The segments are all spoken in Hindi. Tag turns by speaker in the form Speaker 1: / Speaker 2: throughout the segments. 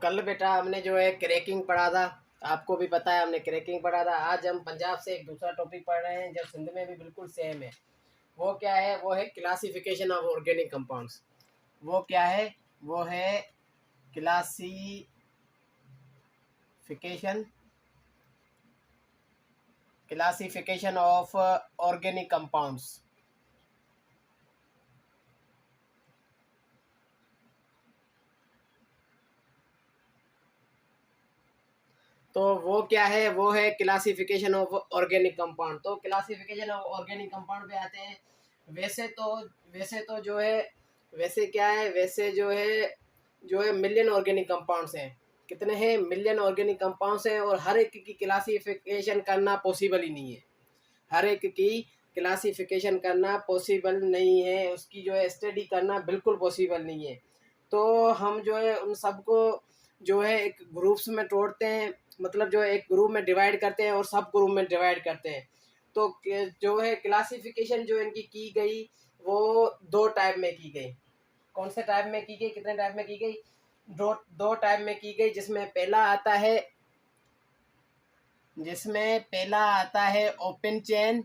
Speaker 1: कल बेटा हमने जो है क्रैकिंग पढ़ा था। आपको भी पता है हमने क्रैकिंग पढ़ा था। आज हम पंजाब से एक दूसरा टॉपिक पढ़ रहे हैं जो सिंध में भी बिल्कुल सेम है। वो क्या है? वो है क्लासिफिकेशन ऑफ ऑर्गेनिक कंपाउंड्स। वो क्या है? वो है classification classification of organic compounds. तो वो क्या है? वो है क्लासिफिकेशन ऑफ ऑर्गेनिक कंपाउंड। तो क्लासिफिकेशन ऑफ ऑर्गेनिक कंपाउंड पे आते हैं। वैसे तो जो है, वैसे क्या है, वैसे जो है मिलियन ऑर्गेनिक कंपाउंड्स हैं। कितने हैं? मिलियन ऑर्गेनिक कंपाउंड्स हैं और हर एक की क्लासिफिकेशन करना पॉसिबल ही नहीं है। हर एक की क्लासिफिकेशन करना पॉसिबल नहीं है, उसकी जो है स्टडी करना बिल्कुल पॉसिबल नहीं है। तो हम जो है उन सबको जो है एक ग्रुप्स में तोड़ते हैं, मतलब जो है एक ग्रुप में डिवाइड करते हैं और सब ग्रुप में डिवाइड करते हैं। तो जो है क्लासिफिकेशन जो इनकी की गई वो दो टाइप में की गई। कौन से टाइप में की गई? कितने टाइप में की गई? दो टाइप में की गई। जिसमें पहला आता है ओपन चेन।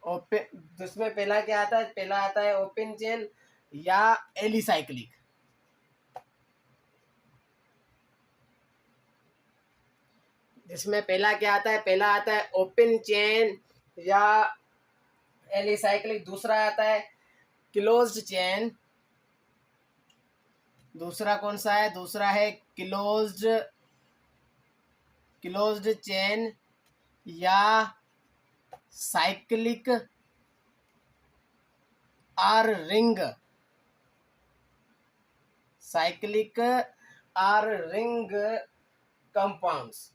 Speaker 1: ओपन जिसमें पहला क्या आता है? पहला आता है ओपन चेन या एलिसाइक्लिक। जिसमें पहला क्या आता है? पहला आता है ओपन चेन या एलिसाइक्लिक। दूसरा आता है क्लोज्ड चेन। दूसरा कौन सा है? दूसरा है क्लोज्ड चेन या cyclic or ring. Cyclic or ring compounds.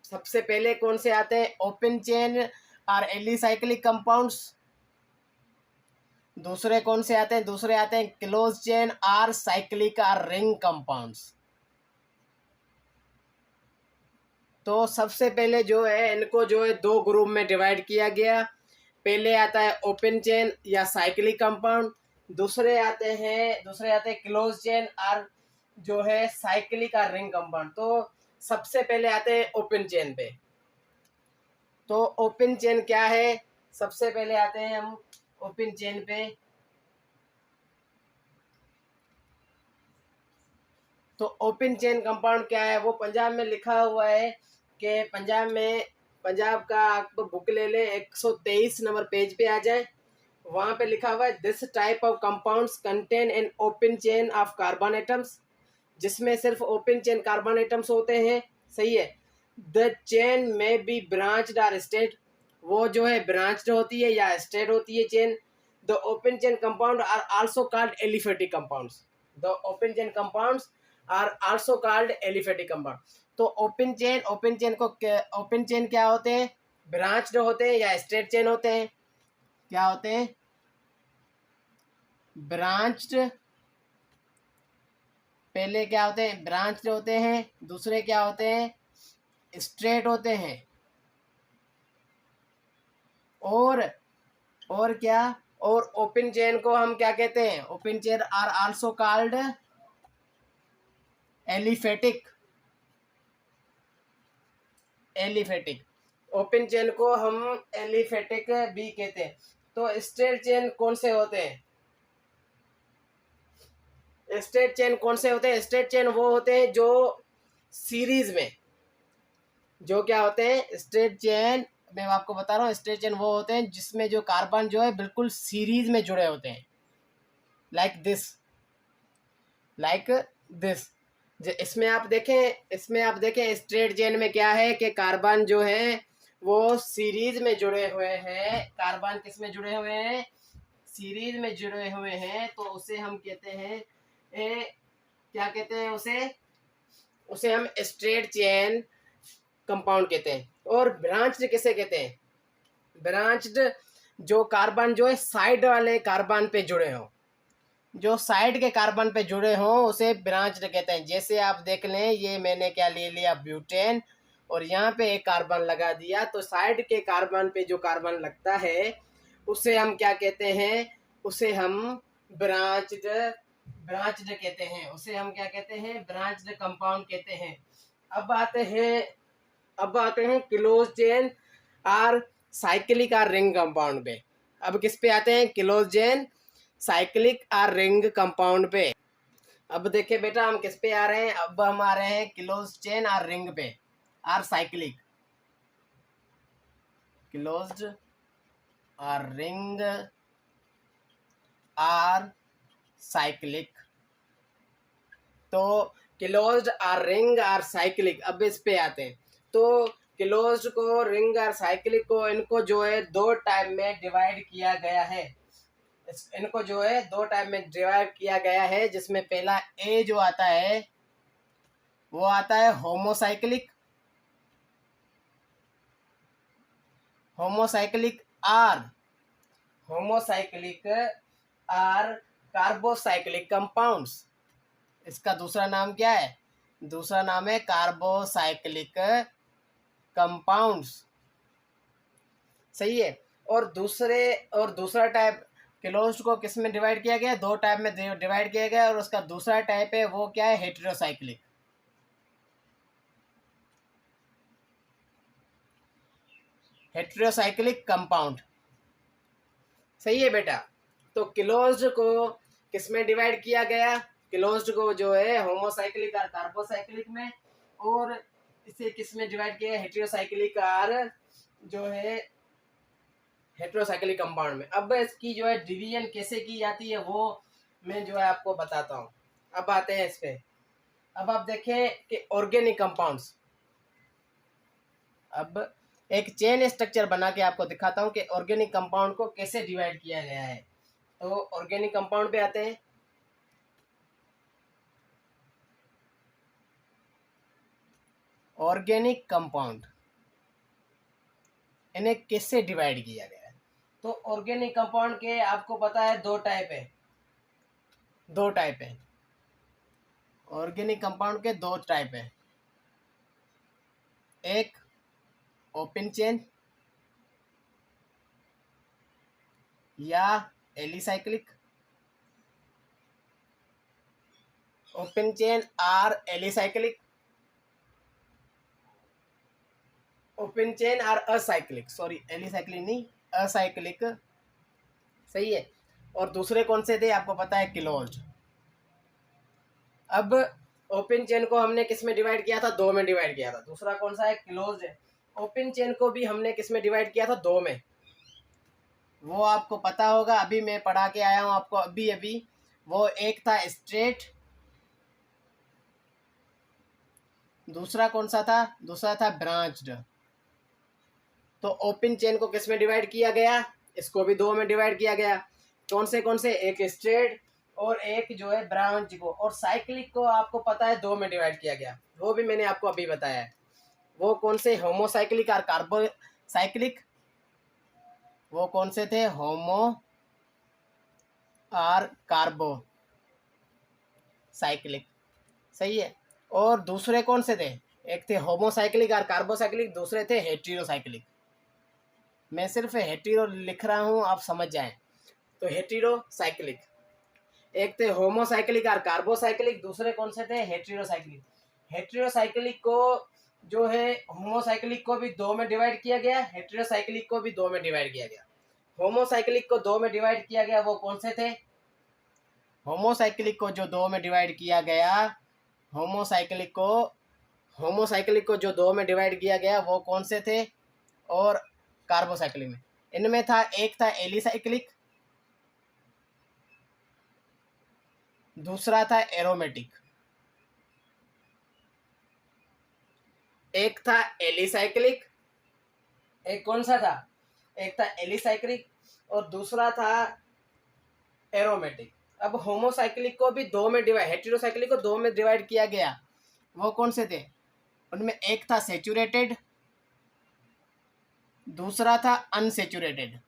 Speaker 1: सबसे पहले कौन से आते हैं? ओपन चेन और एलिसाइक्लिक कंपाउंड्स। दूसरे कौन से आते हैं? दूसरे आते हैं क्लोज चेन और साइक्लिक और रिंग कंपाउंड्स। तो सबसे पहले जो है इनको जो है दो ग्रुप में डिवाइड किया गया। पहले आता है ओपन चेन या साइक्लिक कंपाउंड। दूसरे आते हैं क्लोज चेन और जो है साइक्लिक और रिंग कंपाउंड। तो सबसे पहले आते हैं ओपन चेन पे। तो ओपन चेन क्या है? सबसे पहले आते हैं हम ओपन चेन पे। तो ओपन चेन कंपाउंड क्या है? वो पंजाब में लिखा हुआ है कि पंजाब का आप बुक ले ले, 123 नंबर पेज पे आ जाए। वहां पे लिखा हुआ है this type of compounds contain an open chain of carbon atoms. जिसमें सिर्फ ओपन चेन कार्बन एटम्स होते हैं। सही है। द चेन में बी ब्रांच्ड आर स्ट्रेट। वो जो है ब्रांच्ड होती है या स्ट्रेट होती है chain. The open chain compound are also called aliphatic compounds. The open chain compounds are also called aliphatic compound. तो ओपन चेन क्या होते हैं? ब्रांच्ड होते हैं या स्ट्रेट चेन होते हैं? क्या होते हैं? ब्रांच्ड। पहले क्या होते हैं? ब्रांच्ड होते हैं। दूसरे क्या होते हैं? स्ट्रेट होते हैं। और क्या? और ओपन चेन को हम क्या कहते हैं? Open chain are also called aliphatic. Open chain को हम एलिफेटिक भी कहते हैं। तो स्ट्रेट चेन कौन से होते हैं? स्ट्रेट चेन कौन से होते हैं? स्ट्रेट चेन वो होते हैं जो सीरीज में, जो क्या होते हैं? स्ट्रेट चेन मैं आपको बता रहा हूँ, स्ट्रेट चेन वो होते हैं जिसमें जो कार्बन जो है बिल्कुल सीरीज में जुड़े होते हैं। Like this. इसमें आप देखें स्ट्रेट चेन में क्या है कि कार्बन जो है वो सीरीज में जुड़े हुए हैं। कार्बन किस में जुड़े हुए हैं? सीरीज में जुड़े हुए हैं। तो उसे हम कहते हैं क्या कहते हैं? उसे हम स्ट्रेट चेन कंपाउंड कहते हैं। और ब्रांच्ड किसे कहते हैं? ब्रांच्ड जो कार्बन जो है साइड वाले कार्बन पे जुड़े हों, जो साइड के कार्बन पे जुड़े हों उसे ब्रांच्ड कहते हैं। जैसे आप देख लें, ये मैंने क्या ले लिया? ब्यूटेन, और यहाँ पे एक कार्बन लगा दिया। तो साइड के कार्बन पे जो कार्बन लगता है उसे हम क्या कहते हैं? उसे हम ब्रांच्ड ब्रांच्ड कहते हैं, उसे हम क्या कहते हैं, ब्रांच्ड कंपाउंड कहते हैं। अब आते हैं close chain or cyclic or ring compound पे। अब किस पे आते हैं, close chain cyclic or ring compound पे। अब देखिए बेटा हम किस पे आ रहे हैं, अब हम आ रहे हैं क्लोज चेन आर रिंग पे, or cyclic, closed or ring or cyclic. तो closed or ring or cyclic, अब इस पे आते हैं। तो क्लोज्ड को, रिंग आर साइक्लिक को, इनको जो है दो टाइप में डिवाइड किया गया है। इनको जो है दो टाइप में डिवाइड किया गया है, जिसमें पहला ए जो आता है वो आता है homocyclic, homocyclic or, homocyclic or carbocyclic compounds. इसका दूसरा नाम क्या है, दूसरा नाम है कार्बोसाइक्लिक कंपाउंड्स। सही है। और दूसरा टाइप क्लोज्ड को किस में डिवाइड किया गया, दो टाइप में डिवाइड किया गया, और उसका दूसरा टाइप है वो क्या है, हेटेरोसाइक्लिक। Heterocyclic compound. सही है बेटा। तो क्लोज्ड को किस में डिवाइड किया गया, क्लोज्ड को जो है होमोसाइक्लिक और कार्बोसाइक्लिक में, और इसे किस में डिवाइड किया, हेटेरोसाइक्लिक और जो है हेटेरोसाइक्लिक कंपाउंड में। अब इसकी जो है डिवीजन कैसे की जाती है वो मैं जो है आपको बताता हूँ। अब आते हैं इस पे। अब आप देखें कि ऑर्गेनिक कंपाउंड्स, अब एक चेन स्ट्रक्चर बना के आपको दिखाता हूँ कि ऑर्गेनिक कंपाउंड को कैसे डिवाइड किया गया है। तो ऑर्गेनिक कंपाउंड पे आते हैं। ऑर्गेनिक कंपाउंड, इन्हें कैसे डिवाइड किया गया है। तो ऑर्गेनिक कंपाउंड के आपको पता है दो टाइप है, दो टाइप है ऑर्गेनिक कंपाउंड के, दो टाइप है। एक ओपन चेन या alicyclic, open chain or alicyclic, open chain or acyclic, sorry alicyclic नहीं, असाइक्लिक। सही है। और दूसरे कौन से थे आपको पता है, क्लोज्ड। अब ओपन चेन को हमने किस में डिवाइड किया था, दो में डिवाइड किया था। दूसरा कौन सा है, क्लोज्ड है। ओपन चेन को भी हमने किस में डिवाइड किया था, दो में। वो आपको पता होगा, अभी मैं पढ़ा के आया हूँ आपको अभी अभी। वो एक था स्ट्रेट, दूसरा कौन सा था, दूसरा था ब्रांच्ड। तो ओपन चेन को किस में डिवाइड किया गया, इसको भी दो में डिवाइड किया गया। कौन से, एक स्ट्रेट और एक जो है ब्रांच को। और साइक्लिक को आपको पता है दो में डिवाइड किया गया, वो भी मैंने आपको अभी बताया है। वो कौन से, होमोसाइक्लिक और कार्बोसाइक्लिक। वो कौन से थे, होमो और कार्बो साइक्लिक। सही है। और दूसरे कौन से थे, एक थे होमोसाइक्लिक और कार्बोसाइक्लिक, दूसरे थे हेटेरोसाइक्लिक। मैं सिर्फ हेटेरो लिख रहा हूँ, आप समझ जाएं। तो हेटेरोसाइक्लिक, एक थे होमोसाइक्लिक और कार्बोसाइक्लिक, दूसरे कौन से थे, हेटेरोसाइक्लिक। हेटेरोसाइक्लिक को जो है, होमोसाइक्लिक को भी दो में डिवाइड किया गया, हेटेरोसाइक्लिक को भी दो में डिवाइड किया गया। होमोसाइक्लिक को दो में डिवाइड किया गया, वो कौन से थे, होमोसाइक्लिक को जो दो में डिवाइड किया गया, होमोसाइक्लिक को जो दो में डिवाइड किया गया वो कौन से थे, और कार्बोसाइक्लिक में, इनमें था, एक था एलिसाइक्लिक, दूसरा था एरोमेटिक। एक था एलिसाइक्लिक, एक कौन सा था, एक था एलिसाइक्लिक और दूसरा था एरोमेटिक। अब होमोसाइक्लिक को भी दो में डिवाइड, हेटेरोसाइक्लिक को दो में डिवाइड किया गया, वो कौन से थे, उनमें एक था सेचुरेटेड, दूसरा था अनसेचुरेटेड।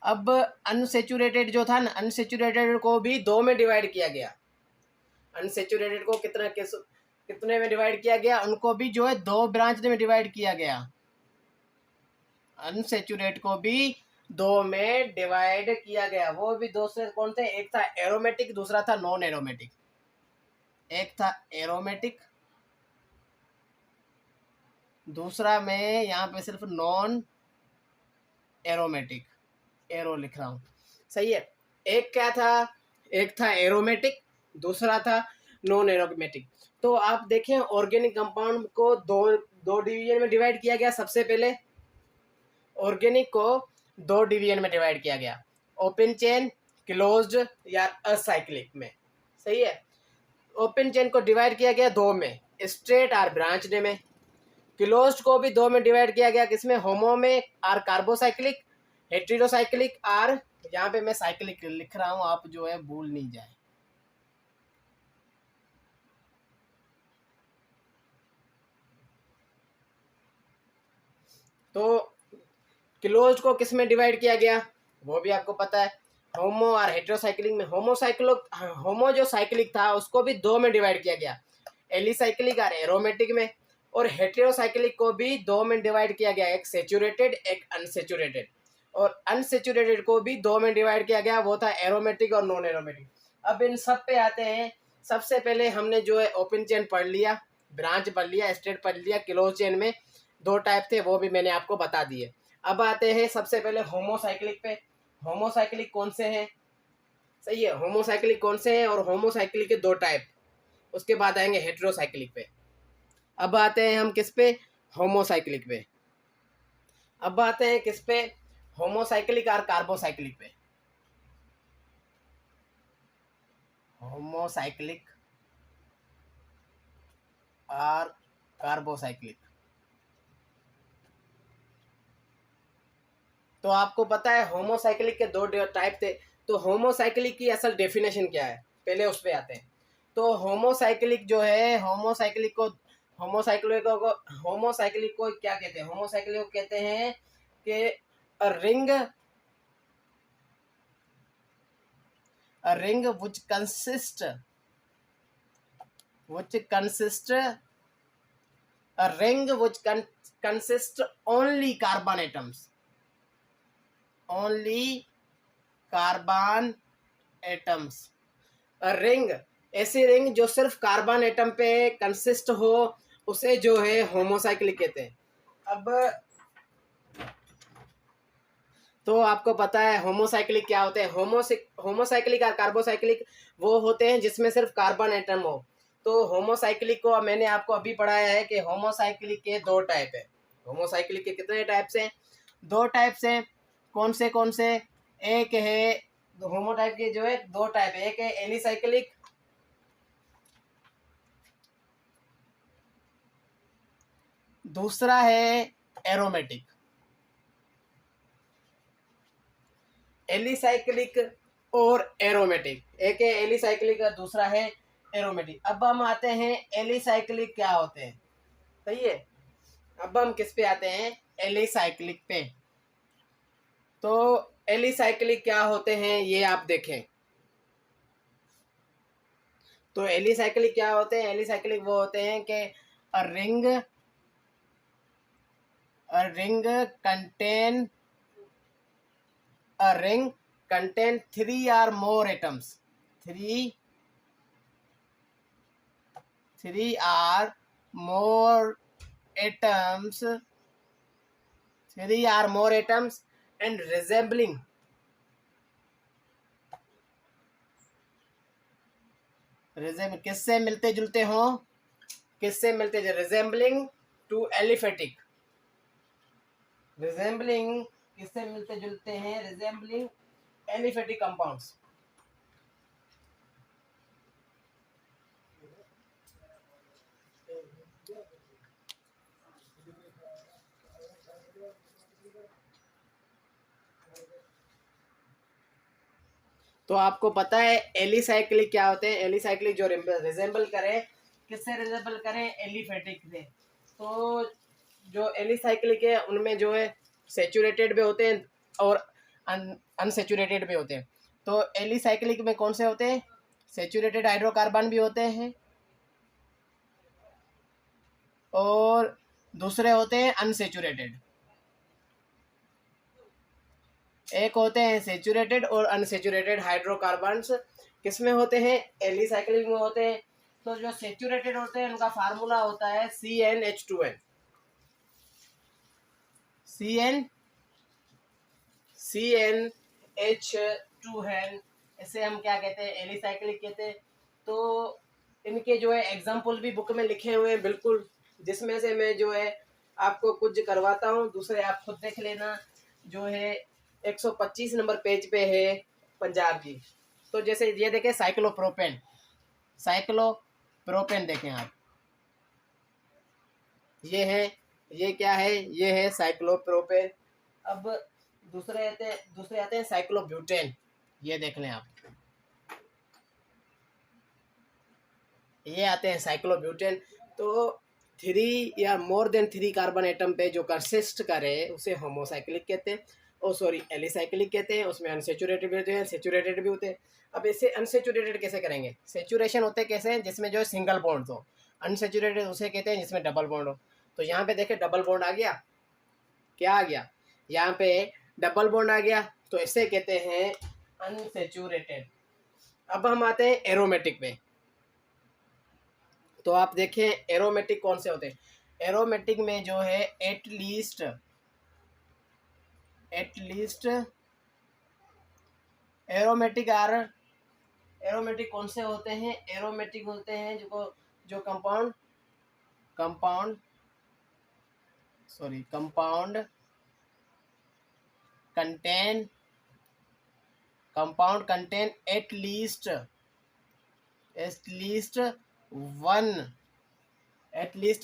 Speaker 1: अब अनसेचुरेटेड जो था ना, अनसेचुरेटेड को भी दो में डिवाइड किया गया। अनसेचुरेटेड को कितने में डिवाइड किया गया, उनको भी जो है दो ब्रांच में डिवाइड किया गया। अनसेचुरेट को भी दो में डिवाइड किया गया। वो भी दो से कौन थे? एक था एरोमेटिक, दूसरा था नॉन एरोमेटिक। एक था एरोमेटिक, दूसरा में यहाँ पे सिर्फ नॉन एरोमेटिक, एरो लिख रहा हूँ, सही है। एक क्या था? एक था एरोमेटिक, दूसरा था नॉन एरोमेटिक। तो आप देखें ऑर्गेनिक कंपाउंड को दो दो डिवीजन में डिवाइड किया गया। सबसे पहले ऑर्गेनिक को दो डिवीजन में डिवाइड किया गया, ओपन चेन, क्लोज्ड या असाइक्लिक में, सही है। ओपन चेन को डिवाइड किया गया दो में, स्ट्रेट और ब्रांच्ड में। क्लोज्ड को भी दो में डिवाइड किया गया, किसमें? होमो में और कार्बोसाइक्लिक, हेटेरोसाइक्लिक और यहाँ पे मैं साइक्लिक लिख रहा हूँ, आप जो है भूल नहीं जाए। तो क्लोज्ड को किस में डिवाइड किया गया वो भी आपको पता है, होमो और हेटेरोसाइक्लिक में। होमो जो साइक्लिक था उसको भी दो में डिवाइड किया गया, एलिसाइक्लिक और एरोमेटिक में। और हेटेरोसाइक्लिक को भी दो में डिवाइड किया गया, एक सेचुरेटेड एक अनसेचुरेटेड। और अनसेचुरेटेड को भी दो में डिवाइड किया गया, वो था एरोमेटिक और नॉन एरोमेटिक। अब इन सब पे आते हैं। सबसे पहले हमने जो है ओपन चेन पढ़ लिया, ब्रांच पढ़ लिया, स्ट्रेट पढ़ लिया। क्लोज चेन में दो टाइप थे, वो भी मैंने आपको बता दिए। अब आते हैं सबसे पहले होमोसाइक्लिक पे। होमोसाइक्लिक कौन से हैं? सही है, होमोसाइक्लिक कौन से हैं और होमोसाइक्लिक के दो टाइप। उसके बाद आएंगे हेटेरोसाइक्लिक पे। अब आते हैं हम किस पे? होमोसाइक्लिक पे। अब आते हैं किस पे? होमोसाइक्लिक और कार्बोसाइक्लिक पे। होमोसाइक्लिक और कार्बोसाइक्लिक। तो आपको पता है होमोसाइक्लिक के दो टाइप थे। तो होमोसाइक्लिक की असल डेफिनेशन क्या है, पहले उस पे आते हैं। तो होमोसाइक्लिक जो है, होमोसाइक्लिक को क्या कहते हैं? होमोसाइक्लिक को कहते हैं कि a ring which consist a ring which consists only carbon atoms, only carbon atoms. Ring, ऐसी रिंग जो सिर्फ कार्बन एटम पे कंसिस्ट हो, उसे जो है होमोसाइक्लिक कहते हैं। अब तो आपको पता है होमोसाइक्लिक क्या होते हैं? होमोसाइक्लिक और कार्बोसाइक्लिक वो होते हैं जिसमें सिर्फ कार्बन एटम हो। तो होमोसाइक्लिक को मैंने आपको अभी पढ़ाया है कि होमोसाइक्लिक के दो टाइप है। होमोसाइक्लिक के कितने टाइप्स हैं? दो टाइप्स हैं। कौन से? एक है होमो टाइप के जो है दो टाइप है, एक है एलिसाइक्लिक, दूसरा है एरोमेटिक। एलिसाइक्लिक और एरोमेटिक, एक है एलिसाइक्लिक और दूसरा है एरोमेटिक। अब हम आते हैं एलिसाइक्लिक क्या होते हैं, सही है। अब हम किस पे आते हैं? एलिसाइक्लिक पे। तो एलिसाइक्लिक क्या होते हैं ये आप देखें। तो एलिसाइक्लिक क्या होते हैं? एलिसाइक्लिक वो होते हैं कि a ring contain a ring contain three or more atoms, three or more atoms, and resembling किससे मिलते जुलते हो? किससे मिलते? Resembling to aliphatic. रिजेंबलिंग किससे मिलते जुलते हैं? Resembling aliphatic compounds. तो आपको पता है एलिसाइक्लिक क्या होते हैं? एलिसाइक्लिक जो रिजेंबल करें, किससे रिजेंबल करें? एलिफेटिक से। तो जो एलिसाइक्लिक है उनमें जो है सेचुरेटेड भी होते हैं और अनसेचुरेटेड भी होते हैं। तो एलिसाइक्लिक में कौन से होते हैं? सेचुरेटेड हाइड्रोकार्बन भी होते हैं और दूसरे होते हैं अनसेचुरेटेड। एक होते हैं सेचुरेटेड और अनसेचुरेटेड हाइड्रोकार्बन्स, किस में होते हैं, एलिसाइक्लिक में होते हैं। तो जो सेचुरेटेड होते हैं उनका फार्मूला होता है CnH2n। CnH2n, इसे हम क्या कहते हैं, एलिसाइक्लिक कहते हैं। तो इनके जो है एग्जाम्पल भी बुक में लिखे हुए हैं बिल्कुल, जिसमें से मैं जो है आपको कुछ करवाता हूँ, दूसरे आप खुद देख लेना। जो है 125 नंबर पेज पे है पंजाब की। तो जैसे ये देखें साइक्लोप्रोपेन, देखें आप, ये है, ये क्या है, ये है साइक्लोप्रोपेन। अब दूसरे आते हैं साइक्लोब्यूटेन, ये देख लें आप, ये आते हैं साइक्लोब्यूटेन। तो 3 या मोर देन 3 कार्बन एटम पे जो कंसिस्ट करे उसे होमोसाइक्लिक कहते हैं, ओ सॉरी एलिसाइक्लिक कहते हैं। उसमें अनसेचुरेटेड भी होते हैं, सेचुरेटेड भी होते हैं। अब इसे अनसेचुरेटेड कैसे करेंगे, सेचुरेशन होते कैसे हैं, जिसमें जो है सिंगल बॉन्ड हो। अनसेचुरेटेड उसे कहते हैं जिसमें डबल बॉन्ड हो। तो यहाँ पे देखें डबल बॉन्ड आ गया, क्या आ गया, यहाँ पे डबल बॉन्ड आ गया, तो इसे कहते हैं अनसेचुरेटेड। अब हम आते हैं एरोमेटिक पे। तो आप देखें एरोमेटिक कौन से होते हैं। एरोमेटिक में जो है एटलीस्ट एरोमेटिक कौन से होते हैं, एरोमेटिक होते हैं जो कंपाउंड कंटेन एटलीस्ट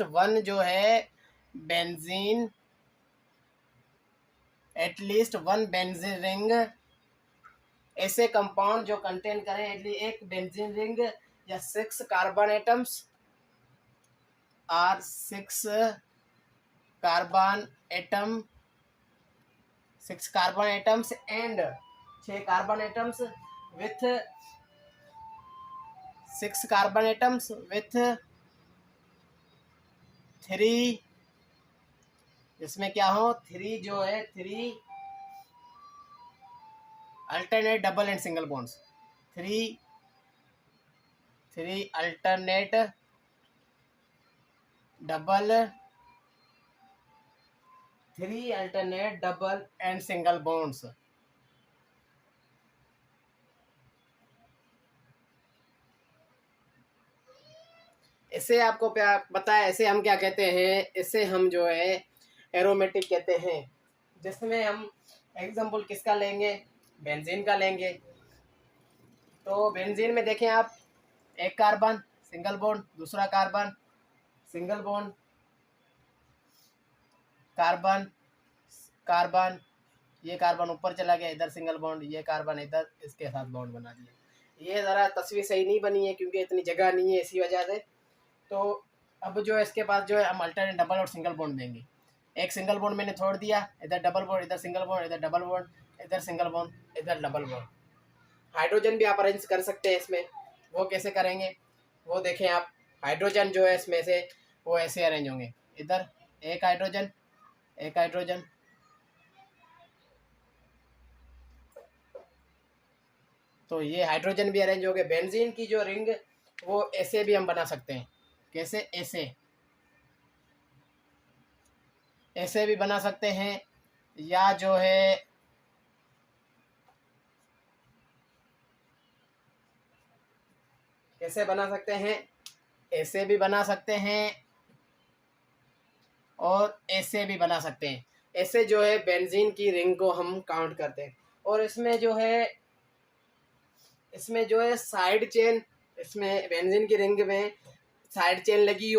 Speaker 1: वन जो है benzene, at least one benzene ring. ऐसे कंपाउंड जो कंटेन करें एटलीस्ट एक बेंजीन रिंग या 6 कार्बन एटम्स और 6 carbon atoms and 6 carbon atoms with 6 carbon atoms with 3, इसमें क्या हो 3 जो है 3 alternate double and single bonds, 3 alternate double and single bonds. इसे आपको पता है, इसे हम क्या कहते हैं, इसे हम जो है एरोमेटिक कहते हैं। जिसमें हम एग्जांपल किसका लेंगे, बेंजीन का लेंगे। तो बेंजीन में देखें आप, एक कार्बन सिंगल बॉन्ड, दूसरा कार्बन सिंगल बॉन्ड, कार्बन ये कार्बन ऊपर चला गया, इधर सिंगल बॉन्ड, ये कार्बन इधर इसके साथ बॉन्ड बना दिया। ये ज़रा तस्वीर सही नहीं बनी है क्योंकि इतनी जगह नहीं है, इसी वजह से। तो अब जो है इसके पास जो है हम अल्टरनेट डबल और सिंगल बॉन्ड देंगे। एक सिंगल बॉन्ड मैंने छोड़ दिया, इधर डबल बॉन्ड, इधर सिंगल बॉन्ड, इधर डबल बॉन्ड, इधर सिंगल बॉन्ड, इधर डबल बॉन्ड। हाइड्रोजन भी आप अरेंज कर सकते हैं इसमें, वो कैसे करेंगे वो देखें आप। हाइड्रोजन जो है इसमें से वो ऐसे अरेंज होंगे, इधर एक हाइड्रोजन, तो ये हाइड्रोजन भी अरेंज हो गए। बेंजीन की जो रिंग वो ऐसे भी हम बना सकते हैं, कैसे, ऐसे भी बना सकते हैं, या जो है कैसे बना सकते हैं, ऐसे भी बना सकते हैं और ऐसे भी बना सकते हैं। ऐसे जो है बेंजीन की रिंग को हम काउंट करते हैं। और इसमें जो है साइड चेन, इसमें बेंजीन की रिंग में साइड चेन लगी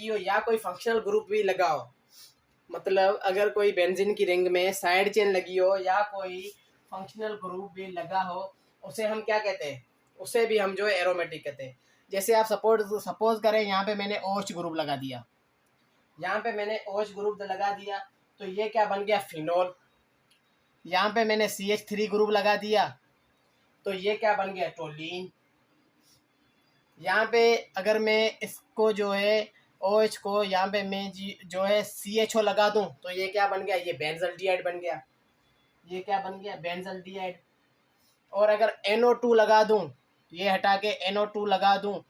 Speaker 1: हो, या कोई फंक्शनल ग्रुप भी लगा हो। मतलब अगर कोई बेंजीन की रिंग में साइड चेन लगी हो या कोई फंक्शनल ग्रुप भी लगा हो, उसे हम क्या कहते हैं, उसे भी हम जो है एरोमेटिक कहते हैं। जैसे आप सपोज करें यहाँ पे मैंने OH ग्रुप लगा दिया, तो ये क्या बन गया, फिनोल। यहाँ पे मैंने CH3 ग्रुप लगा दिया, तो ये क्या बन गया, टोलीन। यहाँ पे अगर मैं इसको जो है OH को यहाँ पे मैं जो है CHO लगा दूँ तो ये क्या बन गया, ये बेंजल्डिहाइड बन गया। ये क्या बन गया, बेंजल्डिहाइड। और अगर NO2 लगा दूँ, ये हटा के NO2 लगा दूँ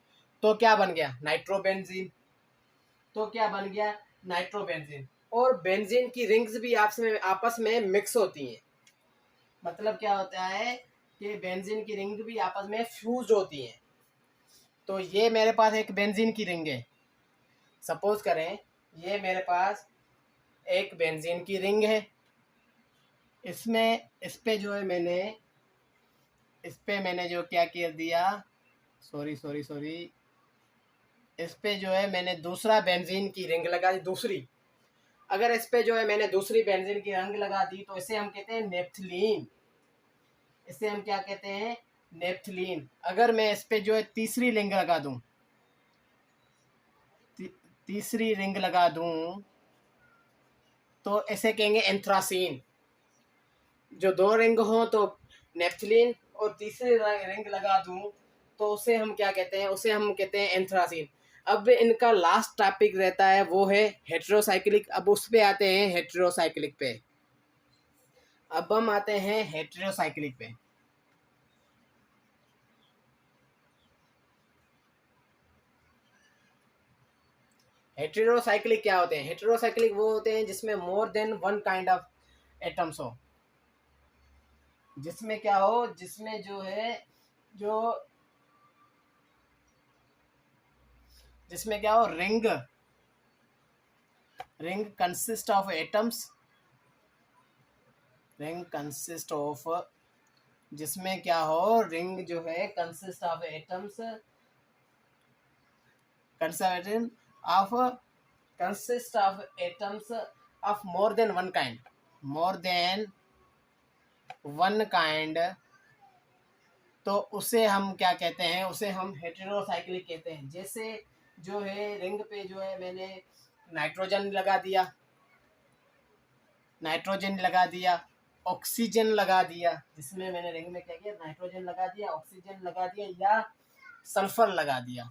Speaker 1: तो क्या बन गया, नाइट्रोबेंजीन। तो क्या बन गया, नाइट्रोबेंजीन। और बेंजीन की रिंग्स भी आपस में मिक्स होती हैं। मतलब क्या होता है कि बेंजीन की रिंग भी आपस में फ्यूज होती हैं। तो ये मेरे पास एक बेंजीन की रिंग है। सपोज करें ये मेरे पास एक बेंजीन की रिंग है। इसमें इस पे जो है मैंने जो क्या कर दिया, सॉरी, इस पे जो है मैंने दूसरा बेंजीन की रिंग लगा दी, दूसरी। अगर इस पे जो है मैंने दूसरी बेंजीन की रिंग लगा दी तो इसे हम कहते हैं नेप्थलीन। इसे हम क्या कहते हैं, नेप्थलीन। अगर मैं इस पे जो है तीसरी रिंग लगा दूं, तीसरी रिंग लगा दूं तो इसे कहेंगे एंथ्रासीन। जो दो रिंग हो तो नेप्थलीन, और तीसरी रिंग लगा दूं तो उसे हम क्या कहते हैं, उसे हम कहते हैं एंथ्रासीन। अब इनका लास्ट टॉपिक रहता है वो है हेटेरोसाइक्लिक। अब उस पे आते हैं हेटेरोसाइक्लिक पे। अब हम आते हैं हेटेरोसाइक्लिक पे। हेटेरोसाइक्लिक क्या होते हैं, हेटेरोसाइक्लिक वो होते हैं जिसमें more than one kind of atoms हो। जिसमें क्या हो, जिसमें जो है जो जिसमें क्या हो, ring consist of atoms. Ring consist of, जिसमें क्या हो, रिंग जो है consist of atoms, consist of atoms of more than one kind, more than one kind. तो उसे हम क्या कहते हैं, उसे हम हेटेरोसाइक्लिक कहते हैं। जैसे जो है रिंग पे जो है मैंने नाइट्रोजन लगा दिया, ऑक्सीजन लगा दिया। जिसमें मैंने रिंग में क्या किया, नाइट्रोजन लगा दिया, ऑक्सीजन लगा दिया, या सल्फर लगा दिया,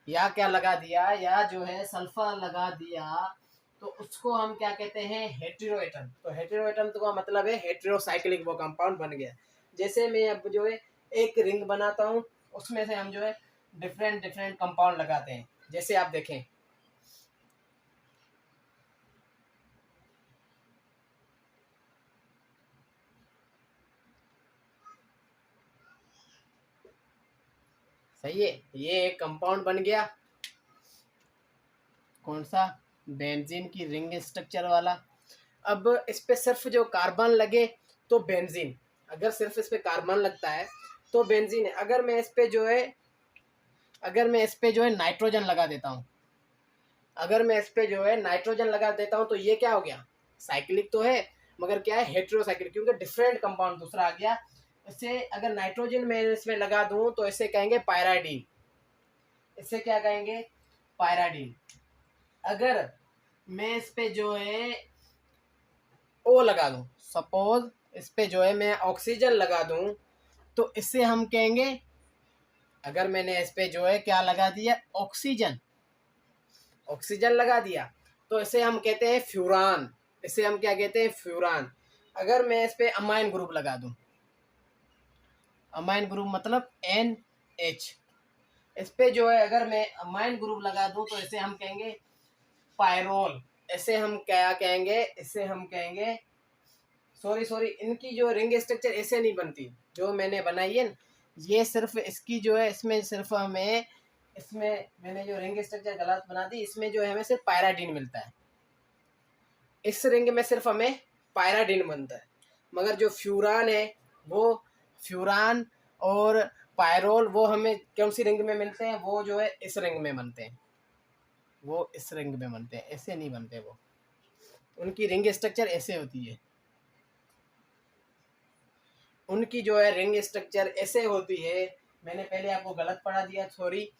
Speaker 1: या क्या लगा दिया, या जो है सल्फर लगा दिया, तो उसको हम क्या कहते हैं, हेटेरो एटम। तो हेटेरो एटम तो का मतलब है हेटेरोसाइक्लिक वो कंपाउंड बन गया। जैसे मैं अब जो है एक रिंग बनाता हूँ, उसमें से हम जो है डिफरेंट डिफरेंट कंपाउंड लगाते हैं। जैसे आप देखें, सही है, ये एक कंपाउंड बन गया। कौन सा, बेंजीन की रिंग स्ट्रक्चर वाला। अब इस पे सिर्फ जो कार्बन लगे तो बेंजीन, अगर सिर्फ इस पे कार्बन लगता है तो बेंजीन है। अगर मैं इस पे जो है नाइट्रोजन लगा देता हूँ, अगर मैं इस पे जो है नाइट्रोजन लगा देता हूँ तो ये क्या हो गया, साइक्लिक तो है मगर क्या है, हेटेरोसाइक्लिक, क्योंकि डिफरेंट कंपाउंड दूसरा आ गया। इसे अगर नाइट्रोजन मैं इसमें लगा दूं तो इसे कहेंगे पायराडीन। इसे क्या कहेंगे, पायराडीन। अगर मैं इस पे जो है ओ लगा दूं, सपोज इस पे जो है मैं ऑक्सीजन लगा दूं तो इसे हम कहेंगे, अगर मैंने इस पे जो है क्या लगा दिया, ऑक्सीजन लगा दिया तो इसे हम कहते हैं फ्यूरान। इसे हम क्या कहते हैं, फ्यूरान। अगर मैं इस पे अमाइन ग्रुप लगा दूं, अमाइन ग्रुप मतलब NH, इस पे जो है अगर मैं अमाइन ग्रुप लगा दूं तो इसे हम कहेंगे पायरोल। इसे हम क्या कहेंगे, इसे हम कहेंगे, सॉरी, इनकी जो रिंग स्ट्रक्चर ऐसे नहीं बनती जो मैंने बनाई है। ये सिर्फ इसकी जो है, इसमें सिर्फ हमें, इसमें मैंने जो रिंग स्ट्रक्चर गलत बना दी, इसमें जो है हमें सिर्फ पायराडीन मिलता है। इस रिंग में सिर्फ हमें पायराडीन बनता है। मगर जो फ्यूरान है वो, फ्यूरान और पायरोल वो हमें कौन सी रिंग में मिलते हैं, वो जो है इस रिंग में बनते हैं, वो इस रिंग में बनते हैं, ऐसे नहीं बनते वो। उनकी रिंग स्ट्रक्चर ऐसे होती है, उनकी जो है रिंग स्ट्रक्चर ऐसे होती है। मैंने पहले आपको गलत पढ़ा दिया, सॉरी।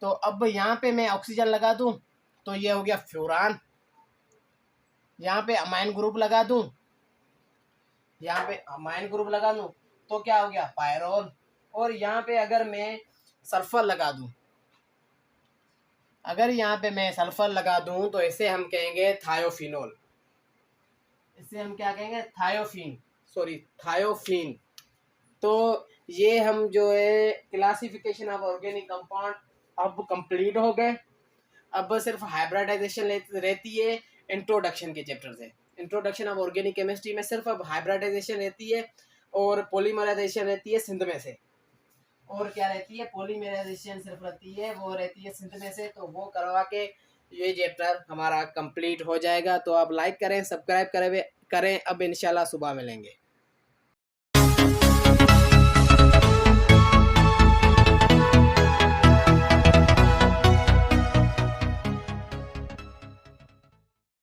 Speaker 1: तो अब यहाँ पे मैं ऑक्सीजन लगा दूं तो ये हो गया फ्यूरान। यहाँ पे अमाइन ग्रुप लगा दूं, यहाँ पे अमाइन ग्रुप लगा दूं तो क्या हो गया, पायरोल। और यहाँ पे अगर मैं सल्फर लगा दूं, अगर यहाँ पे मैं सल्फर लगा दूं तो इसे हम कहेंगे थायोफिनोल। इसे हम क्या कहेंगे? थायोफीन। तो ये हम जो है क्लासिफिकेशन ऑफ ऑर्गेनिक कंपाउंड अब कंप्लीट हो गए। अब सिर्फ हाइब्रिडाइजेशन रहती है इंट्रोडक्शन के चैप्टर से। इंट्रोडक्शन ऑफ ऑर्गेनिक केमिस्ट्री में सिर्फ अब हाइब्रिडाइजेशन रहती है और पॉलीमराइजेशन रहती है सिंध में से। और क्या रहती है? पॉलीमराइजेशन सिर्फ रहती है, वो रहती है सिंध में से। तो वो करवा के ये चैप्टर हमारा कंप्लीट हो जाएगा। तो आप लाइक करें, सब्सक्राइब करें। अब इंशाल्लाह सुबह मिलेंगे।